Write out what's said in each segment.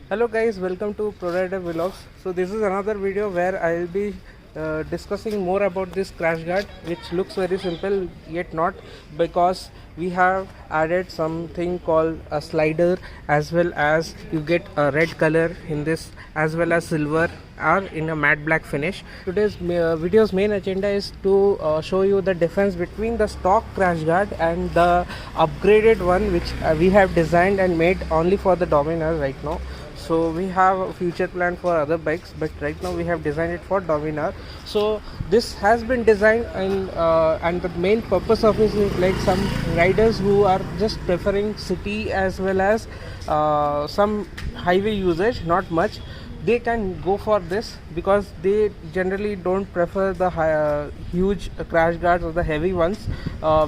Hello guys, welcome to ProRider Vlogs. So this is another video where I will be discussing more about this crash guard, which looks very simple yet not, because we have added something called a slider, as well as you get a red color in this, as well as silver or in a matte black finish. Today's video's main agenda is to show you the difference between the stock crash guard and the upgraded one, which we have designed and made only for the Dominar right now. So we have a future plan for other bikes, but right now we have designed it for Dominar. So this has been designed, and the main purpose of it is like some riders who are just preferring city as well as some highway usage, not much. They can go for this because they generally don't prefer the huge crash guards or the heavy ones,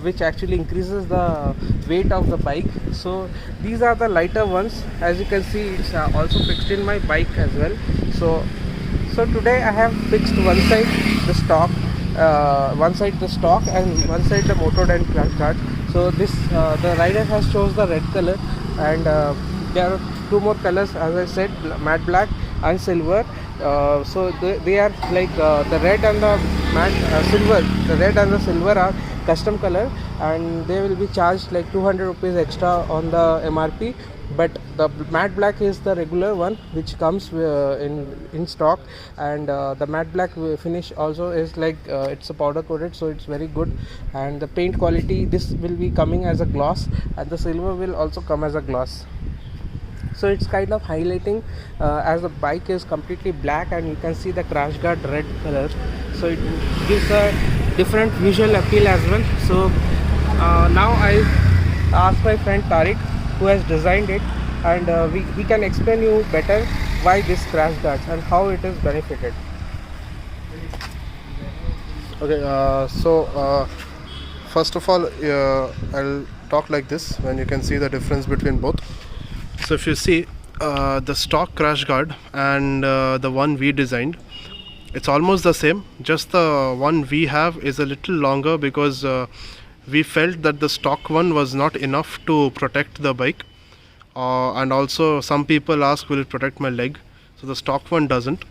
which actually increases the weight of the bike. So these are the lighter ones. As you can see, it's also fixed in my bike as well. So today I have fixed one side the stock, and one side the Motoden crash guard. So this the rider has chose the red color, and there are two more colors, as I said, matte black and silver. So they are like the red and the matte silver. The red and the silver are custom color, and they will be charged like 200 rupees extra on the MRP. But the matte black is the regular one which comes in stock, and the matte black finish also is like it's a powder coated, so it's very good. And the paint quality, this will be coming as a gloss, and the silver will also come as a gloss. So it's kind of highlighting as the bike is completely black, and you can see the crash guard red color, so it gives a different visual appeal as well. So now I asked my friend Tariq, who has designed it, and he can explain you better why this crash guards and how it is benefited. Okay, first of all, I'll talk like this when you can see the difference between both. So if you see the stock crash guard and the one we designed, it's almost the same, just the one we have is a little longer because we felt that the stock one was not enough to protect the bike, and also some people ask, will it protect my leg? So the stock one doesn't.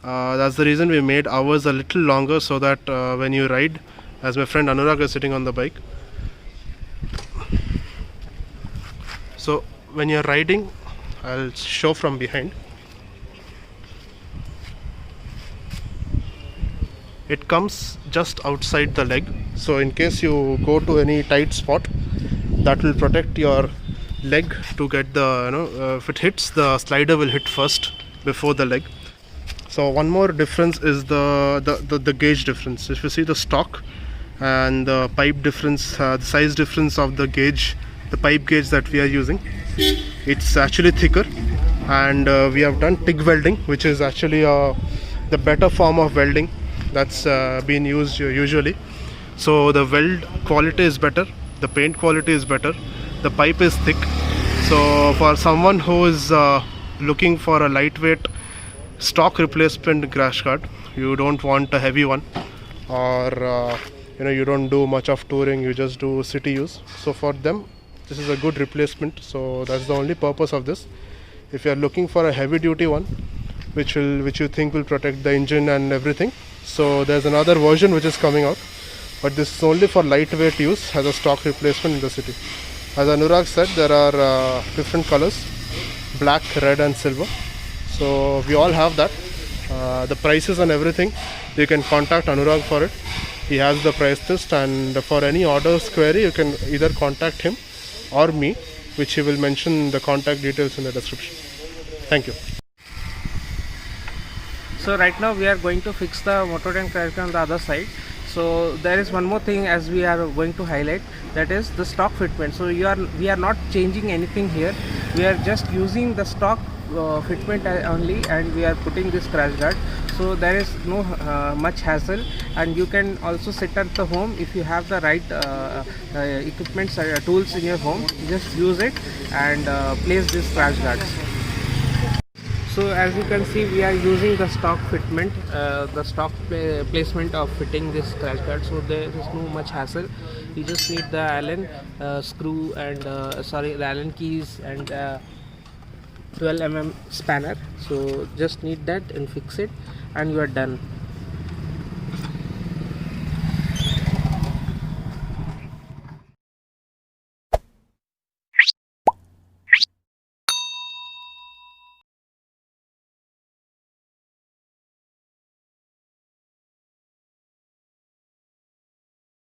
That's the reason we made ours a little longer, so that when you ride, as my friend Anurag is sitting on the bike, so when you're riding, I'll show from behind. It comes just outside the leg, so in case you go to any tight spot, that will protect your leg to get the if it hits, the slider will hit first before the leg. So one more difference is the gauge difference. If you see the stock and the pipe difference, the size difference of the gauge, the pipe gauge that we are using, it's actually thicker, and we have done TIG welding, which is actually the better form of welding that's been used usually. So the weld quality is better, the paint quality is better, the pipe is thick. So for someone who is looking for a lightweight stock replacement crash guard, you don't want a heavy one, or you don't do much of touring, you just do city use, so for them this is a good replacement. So that's the only purpose of this. If you are looking for a heavy duty one which you think will protect the engine and everything, so there's another version which is coming out, but this is only for lightweight use as a stock replacement in the city. As Anurag said, there are different colors, black, red and silver, so we all have that. The prices and everything, you can contact Anurag for it. He has the price list, and for any orders query you can either contact him or me, which he will mention the contact details in the description. Thank you. So right now we are going to fix the Motoden crash guard on the other side. So there is one more thing as we are going to highlight, that is the stock fitment. So we are not changing anything here. We are just using the stock fitment only, and we are putting this crash guard. So there is no much hassle, and you can also sit at the home if you have the right equipments, tools in your home. Just use it and place this crash guards. So as you can see, we are using the stock fitment, the stock placement of fitting this crash guard. So there is no much hassle. You just need the Allen screw and the Allen keys and 12 mm spanner, so just need that and fix it and you are done.